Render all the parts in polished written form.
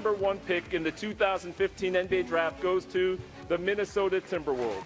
number 1 pick in the 2015 NBA Draft goes to the Minnesota Timberwolves.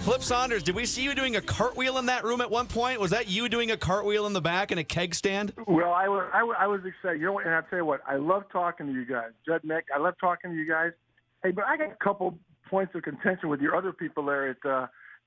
Flip Saunders, did we see you doing a cartwheel in that room at one point? Was that you doing a cartwheel in the back in a keg stand? Well, I was excited. You know what? And I'll tell you what, I love talking to you guys. Judd, Mack, I love talking to you guys. Hey, but I got a couple points of contention with your other people there at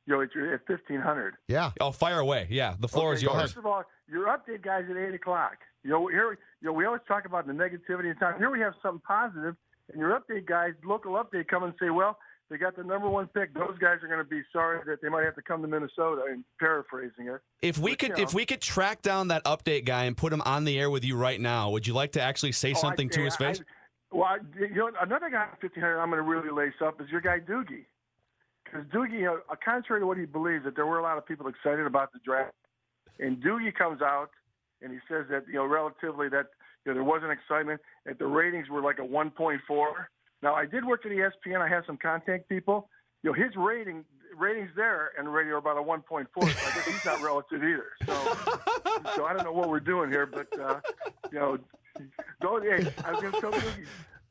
1500. Yeah. Oh, fire away. Yeah, the floor is yours. First of all, your update guys at 8 o'clock. We always talk about the negativity in town. Here we have something positive, and your update guys, local update, come and say, well, they got the number 1 pick. Those guys are going to be sorry that they might have to come to Minnesota. I'm paraphrasing it. If we could track down that update guy and put him on the air with you right now, would you like to actually say something to his face? Another guy at 1500 I'm going to really lace up is your guy Doogie. Because Doogie, contrary to what he believes, that there were a lot of people excited about the draft, and Doogie comes out and he says that relatively that there wasn't excitement, that the ratings were like a 1.4. Now, I did work at ESPN. I have some contact people. His ratings there and the radio are about a 1.4. So I guess he's not relative either. So I don't know what we're doing here, but don't. Hey, I was going to tell you,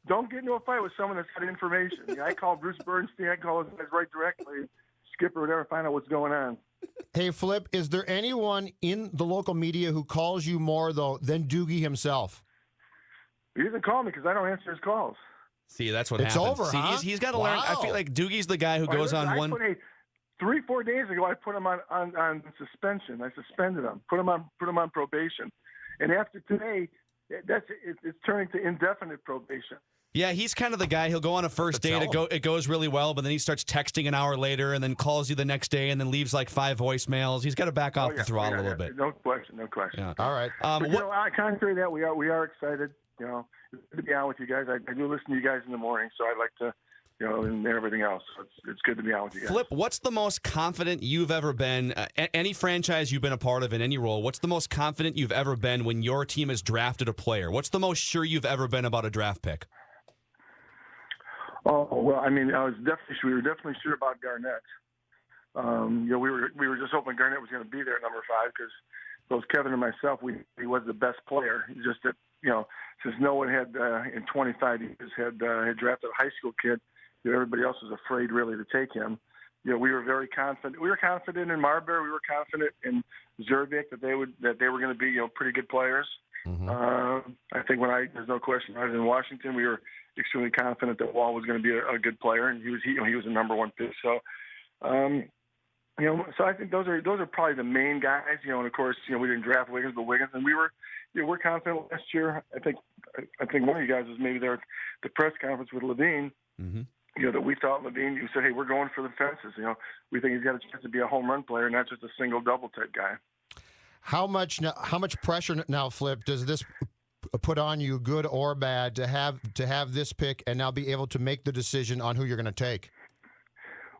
don't get into a fight with someone that's got information. I call Bruce Bernstein. I call those guys right directly, Skip or whatever, find out what's going on. Hey, Flip, is there anyone in the local media who calls you more though than Doogie himself? He doesn't call me because I don't answer his calls. See, that's what it's happens. Over, See, huh? he's got to learn. I feel like Doogie's the guy who goes on one. 3-4 days ago, I put him on suspension. I suspended him, put him on probation, and after today, it's turning to indefinite probation. Yeah, he's kind of the guy. He'll go on a first date. It goes really well, but then he starts texting an hour later, and then calls you the next day, and then leaves like 5 voicemails. He's got to back off the throttle a little bit. No question. Yeah. All right. Contrary to that, we are excited. It's good to be on with you guys. I do listen to you guys in the morning, so I like to, and everything else. So it's good to be on with you guys. Flip, what's the most confident you've ever been? Any franchise you've been a part of in any role, what's the most confident you've ever been when your team has drafted a player? What's the most sure you've ever been about a draft pick? Oh well, I mean, we were definitely sure about Garnett. We were just hoping Garnett was going to be there at number 5 because both Kevin and myself, he was the best player. Just that since no one had in 25 years had drafted a high school kid, everybody else was afraid really to take him. We were very confident. We were confident in Marbury. We were confident in Zervik that they were going to be pretty good players. Mm-hmm. I think there's no question. When I was in Washington, we were extremely confident that Wall was going to be a good player, and he was the number 1 pick. So, so I think those are probably the main guys. And of course, we didn't draft Wiggins, but Wiggins, and we're confident last year. I think one of you guys was maybe there at the press conference with Levine. Mm-hmm. That we thought Levine. You said, hey, we're going for the fences. We think he's got a chance to be a home run player, not just a single double type guy. How much pressure now, Flip, does this put on you, good or bad, to have this pick and now be able to make the decision on who you're going to take?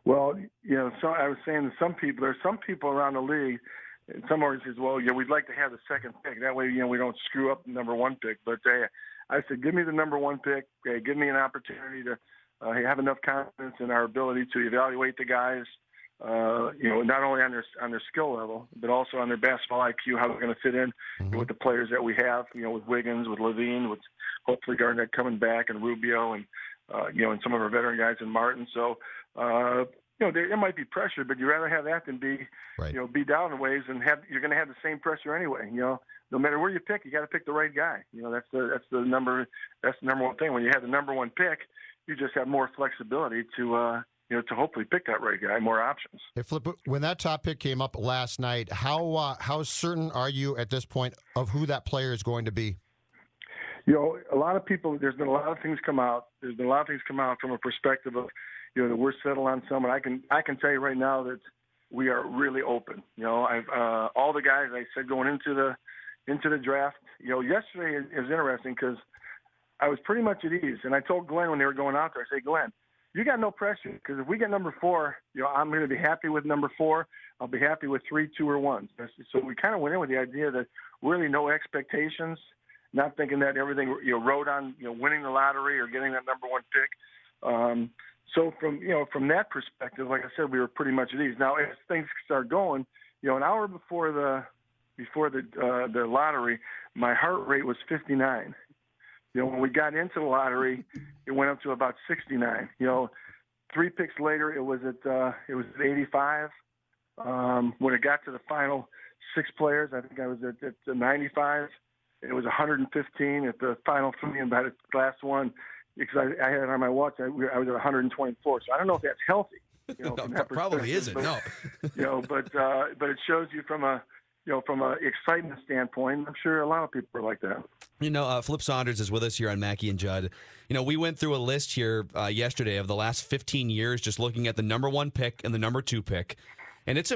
Well, so I was saying that there's some people around the league, and some organizations, well, we'd like to have the 2nd pick. That way, we don't screw up the number 1 pick. But I said, give me the number 1 pick. Give me an opportunity to have enough confidence in our ability to evaluate the guys. Not only on their skill level, but also on their basketball IQ, how they're going to fit in with the players that we have, with Wiggins, with Levine, with hopefully Garnett coming back, and Rubio, and and some of our veteran guys in Martin. So, there might be pressure, but you'd rather have that than be, be down in ways, and you're going to have the same pressure anyway. No matter where you pick, you got to pick the right guy. That's the number 1 thing. When you have the number 1 pick, you just have more flexibility to hopefully pick that right guy, more options. Hey, Flip, when that top pick came up last night, how certain are you at this point of who that player is going to be? A lot of people, there's been a lot of things come out. There's been a lot of things come out from a perspective of, that we're settled on someone. I can tell you right now that we are really open. I've all the guys I said going into the draft. Yesterday is interesting because I was pretty much at ease, and I told Glenn when they were going out there, I said, Glenn, you got no pressure because if we get number 4, I'm going to be happy with number 4. I'll be happy with 3, 2, or 1. So we kind of went in with the idea that really no expectations, not thinking that everything rode on winning the lottery or getting that number 1 pick. So from that perspective, like I said, we were pretty much at ease. Now as things start going, an hour before the lottery, my heart rate was 59. When we got into the lottery, it went up to about 69. 3 picks later, it was at 85. When it got to the final 6 players, I think I was at 95. It was 115 at the final 3, and by the last one, because I had it on my watch, I was at 124. So I don't know if that's healthy. Probably isn't. But, No. But it shows you from a excitement standpoint. I'm sure a lot of people are like that. Flip Saunders is with us here on Mackey and Judd. We went through a list here yesterday of the last 15 years, just looking at the number 1 pick and the number 2 pick. And it's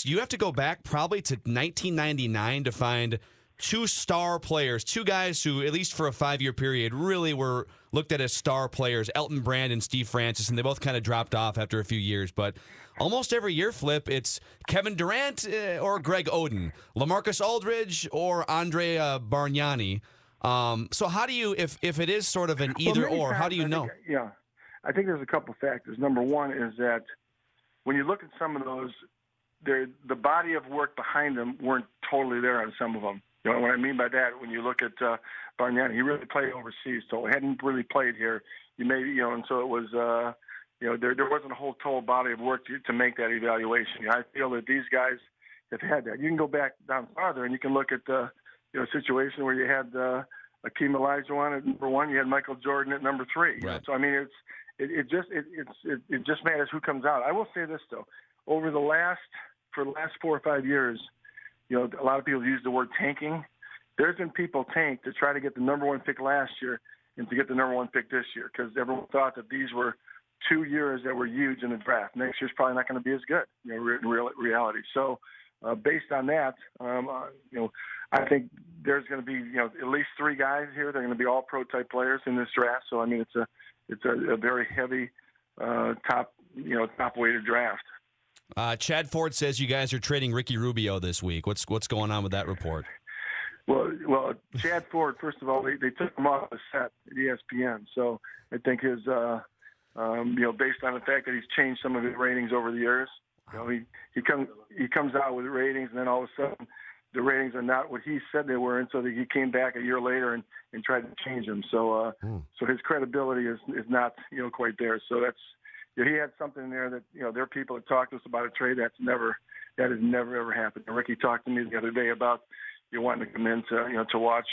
you have to go back probably to 1999 to find 2 star players, 2 guys who, at least for a 5-year period, really were looked at as star players, Elton Brand and Steve Francis, and they both kind of dropped off after a few years. But almost every year, Flip, it's Kevin Durant or Greg Oden, LaMarcus Aldridge or Andre Bargnani. So how do you, if it is sort of an either or, how do you know? I think there's a couple factors. Number one is that when you look at some of those, the body of work behind them weren't totally there on some of them. What I mean by that, when you look at Bargnani, he really played overseas, so he hadn't really played here. And so it was, there wasn't a whole total body of work to make that evaluation. I feel that these guys have had that. You can go back down farther, and you can look at a situation where you had Akeem Olajuwon at number 1, you had Michael Jordan at number 3. Right. So I mean, it just matters who comes out. I will say this though, for the last 4 or 5 years. A lot of people use the word tanking. There's been people tank to try to get the number 1 pick last year and to get the number 1 pick this year because everyone thought that these were 2 years that were huge in the draft. Next year's probably not going to be as good, in reality. So based on that, I think there's going to be at least 3 guys here. They're going to be all pro type players in this draft. So I mean, it's a very heavy top weighted draft. Chad Ford says you guys are trading Ricky Rubio this week. What's going on with that report? Well, Chad Ford, first of all, they took him off the set at ESPN. So I think his, based on the fact that he's changed some of his ratings over the years, he comes out with ratings, and then all of a sudden the ratings are not what he said they were, and so he came back a year later and tried to change them. So so his credibility is not quite there. So that's. He had something there that there are people that talk to us about a trade that has never ever happened. And Ricky talked to me the other day about wanting to come in to watch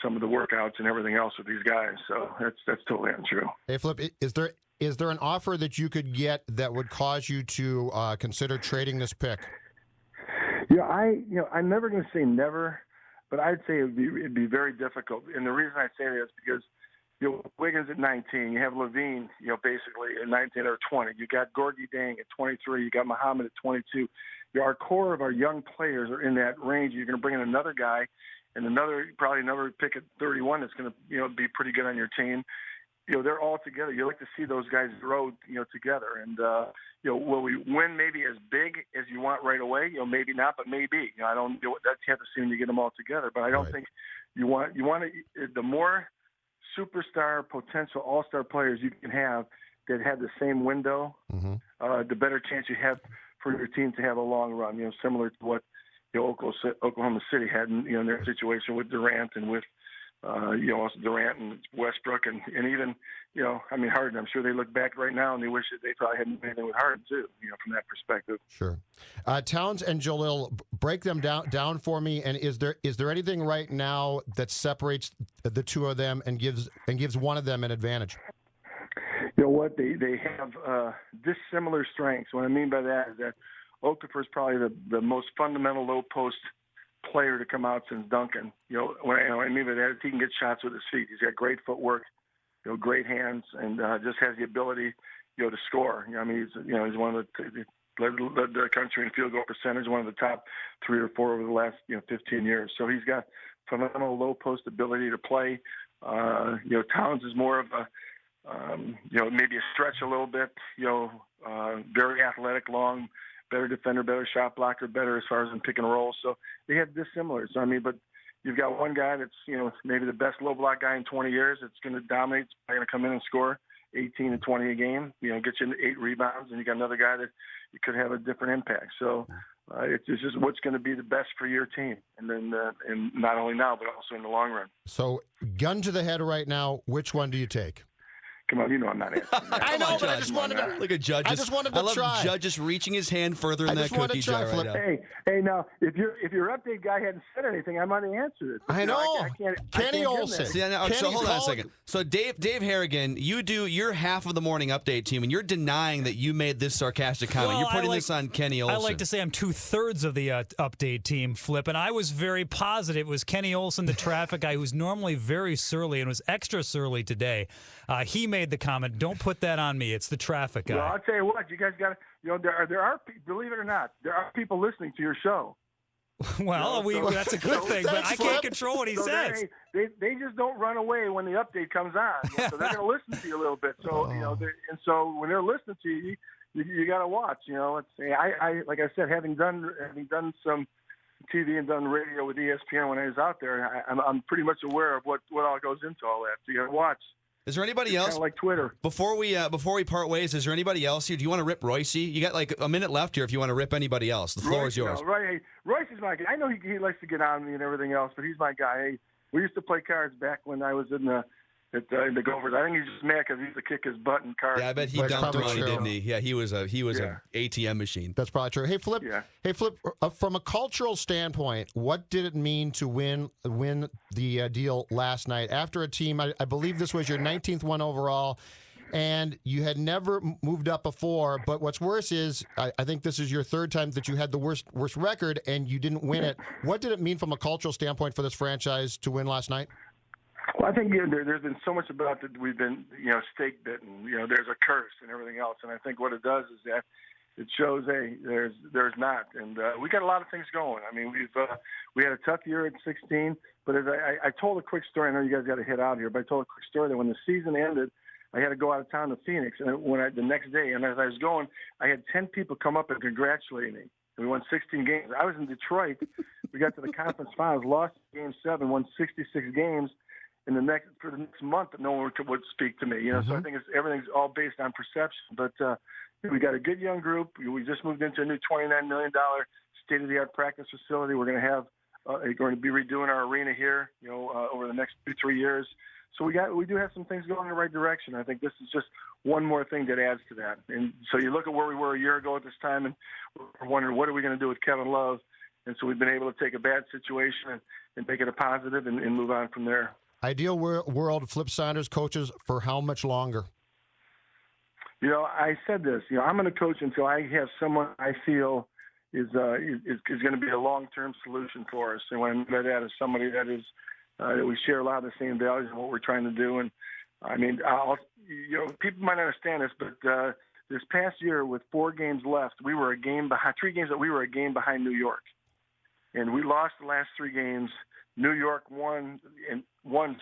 some of the workouts and everything else with these guys. So that's totally untrue. Hey Flip, is there an offer that you could get that would cause you to consider trading this pick? I'm never going to say never, but I'd say it'd be very difficult. And the reason I say that is because. Wiggins at 19. You have Levine, basically at 19 or 20. You got Gorgie Dang at 23. You got Muhammad at 22. Our core of our young players are in that range. You're going to bring in another guy, and probably another pick at 31 that's going to be pretty good on your team. They're all together. You like to see those guys grow, together. And will we win maybe as big as you want right away? Maybe not, but maybe. I don't. That's you have to see when you get them all together. But I don't think you want the more superstar potential all-star players you can have that have the same window, the better chance you have for your team to have a long run, similar to what Oklahoma City had in their situation with Durant and with also Durant and Westbrook and even Harden. I'm sure they look back right now and they wish that they probably hadn't done anything with Harden too, from that perspective. Sure. Towns and Jalil, break them down for me. And is there anything right now that separates the two of them and gives one of them an advantage? You know what? They have dissimilar strengths. What I mean by that is that Okafor is probably the most fundamental low post player to come out since Duncan. What I mean by that is he can get shots with his feet. He's got great footwork, great hands, and just has the ability, to score. He's one of the led the country in field goal percentage, one of the top 3 or 4 over the last 15 years. So he's got phenomenal low post ability to play. Towns is more of a maybe a stretch a little bit. Very athletic, long, better defender, better shot blocker, better as far as in pick and roll. So they have dissimilar. So, I mean, but you've got one guy that's, maybe the best low block guy in 20 years. It's going to dominate. It's going to come in and score 18 and 20 a game, get you 8 rebounds. And you got another guy that you could have a different impact. So it's just what's going to be the best for your team. And then, and not only now, but also in the long run. So gun to the head right now, which one do you take? Come on, I'm not answering that. I know, but I just wanted to. Look at Judd. I just wanted to I love try. Judd just reaching his hand further in that cookie jar right now. Hey, now if your update guy hadn't said anything, I might have answered it. I know. I Kenny Olsen. See, so hold on a second. So Dave Harrigan, you do your half of the morning update team, and you're denying that you made this sarcastic comment. Well, you're putting this on Kenny Olsen. I like to say I'm 2/3 of the update team, Flip, and I was very positive. It was Kenny Olsen, the traffic guy, who's normally very surly and was extra surly today. He made the comment, "Don't put that on me. It's the traffic guy." Well, I'll tell you what, you guys got to, there are, believe it or not, there are people listening to your show. Well, that's a good thing, but I can't control what he says. They just don't run away when the update comes on. So they're going to listen to you a little bit. So, and so when they're listening to you, you got to watch. I like I said, having done some TV and done radio with ESPN when I was out there, I'm pretty much aware of what all goes into all that. So you got to watch. Is there anybody else? Kind of like Twitter. Before we part ways, is there anybody else here? Do you want to rip Royce? You got like a minute left here if you want to rip anybody else. The floor is yours. Royce is my guy. I know he likes to get on me and everything else, but he's my guy. Hey, we used to play cards back when I was in the Gophers. I think he's just mad because he used to kick his butt in cards. Yeah, I bet he dumped money, didn't he? Yeah, he was an ATM machine. That's probably true. Hey, Flip. Yeah. Hey, Flip. From a cultural standpoint, what did it mean to win the deal last night after a team? I believe this was your 19th one overall, and you had never moved up before. But what's worse is, I think this is your third time that you had the worst record and you didn't win it. What did it mean from a cultural standpoint for this franchise to win last night? Well, I think there's been so much about that we've been, stake bitten. There's a curse and everything else. And I think what it does is that it shows, hey, there's not. And we got a lot of things going. I mean, we had a tough year at 16. But as I told a quick story. I know you guys got to hit out here, but I told a quick story that when the season ended, I had to go out of town to Phoenix. And the next day, and as I was going, I had 10 people come up and congratulate me. We won 16 games. I was in Detroit. We got to the conference finals, lost Game 7, won 66 games. For the next month, no one would speak to me. So I think everything's all based on perception. But we got a good young group. We just moved into a new $29 million state-of-the-art practice facility. We're going to be redoing our arena here, over the next 2-3 years. So we do have some things going in the right direction. I think this is just one more thing that adds to that. And so you look at where we were a year ago at this time, and we're wondering what are we going to do with Kevin Love. And so we've been able to take a bad situation and make it a positive and move on from there. Ideal world, Flip Saunders coaches for how much longer? I said this. I'm going to coach until I have someone I feel is going to be a long-term solution for us. And what I mean by that is somebody that is that we share a lot of the same values and what we're trying to do. And I mean, people might not understand this, but this past year with 4 games left, we were a game behind. 3 games that we were a game behind New York, and we lost the last 3 games. New York won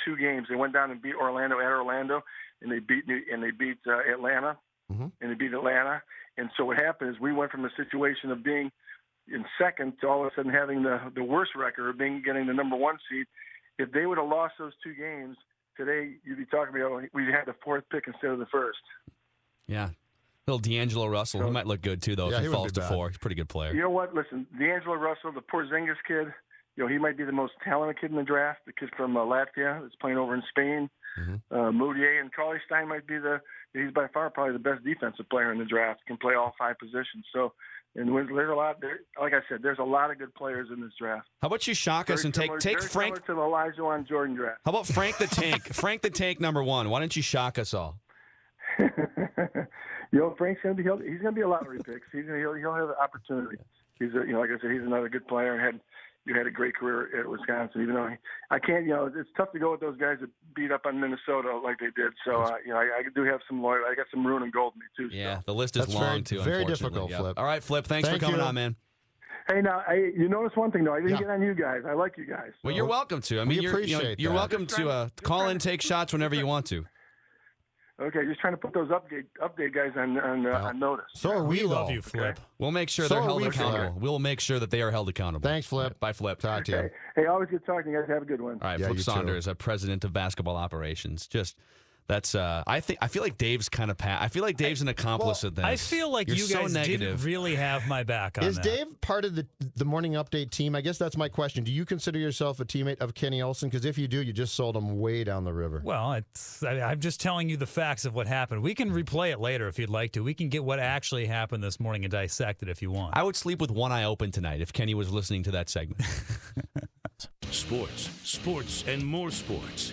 2 games. They went down and beat Orlando at Orlando, and they beat Atlanta, and they beat Atlanta. And so what happened is we went from a situation of being in second to all of a sudden having the worst record of getting the number 1 seed. If they would have lost those 2 games today, you'd be talking about we had the 4th pick instead of the 1st. Yeah. Little D'Angelo Russell. He might look good, too, though, if he falls to 4. He's a pretty good player. You know what? Listen, D'Angelo Russell, the Porzingis kid, he might be the most talented kid in the draft. The kid from Latvia that's playing over in Spain. Moutier and Karl-Stein might be he's by far probably the best defensive player in the draft. Can play all 5 positions. So, and there's a lot there. Like I said, there's a lot of good players in this draft. How about you shock us and take Frank to the Elijah Jordan draft? How about Frank the Tank? Frank the Tank, number 1. Why don't you shock us all? Frank's he's gonna be a lottery pick. He'll have an opportunity. He's like I said, he's another good player and had a great career at Wisconsin. Even though I can't, it's tough to go with those guys that beat up on Minnesota like they did. So I do have some loyalty. I got some maroon and gold in me too. Yeah, so. the list is long too. Very difficult, Flip. All right, Flip. Thanks for coming on, man. Hey, now you notice one thing though. I didn't get on you guys. I like you guys. Well, you're welcome to. I mean, you're welcome to call in, take shots whenever you want to. Okay, just trying to put those update guys on notice. So are we, love though. you, Flip. Okay. We'll make sure So they're are held we, accountable. Flip. We'll make sure that they are held accountable. Thanks, Flip. All right, bye, Flip. Talk to you. Hey, always good talking to you guys. Have a good one. All right, Yeah, Flip you too. Saunders, president of basketball operations. Just that's. I feel like Dave's kind of. I feel like Dave's an accomplice of this. I feel like You're you so guys negative. didn't really have my back on Is that. Dave part of the morning update team? I guess that's my question. Do you consider yourself a teammate of Kenny Olson? Because if you do, you just sold him way down the river. Well, I'm just telling you the facts of what happened. We can replay it later if you'd like to. We can get what actually happened this morning and dissect it if you want. I would sleep with one eye open tonight if Kenny was listening to that segment. Sports, and more sports.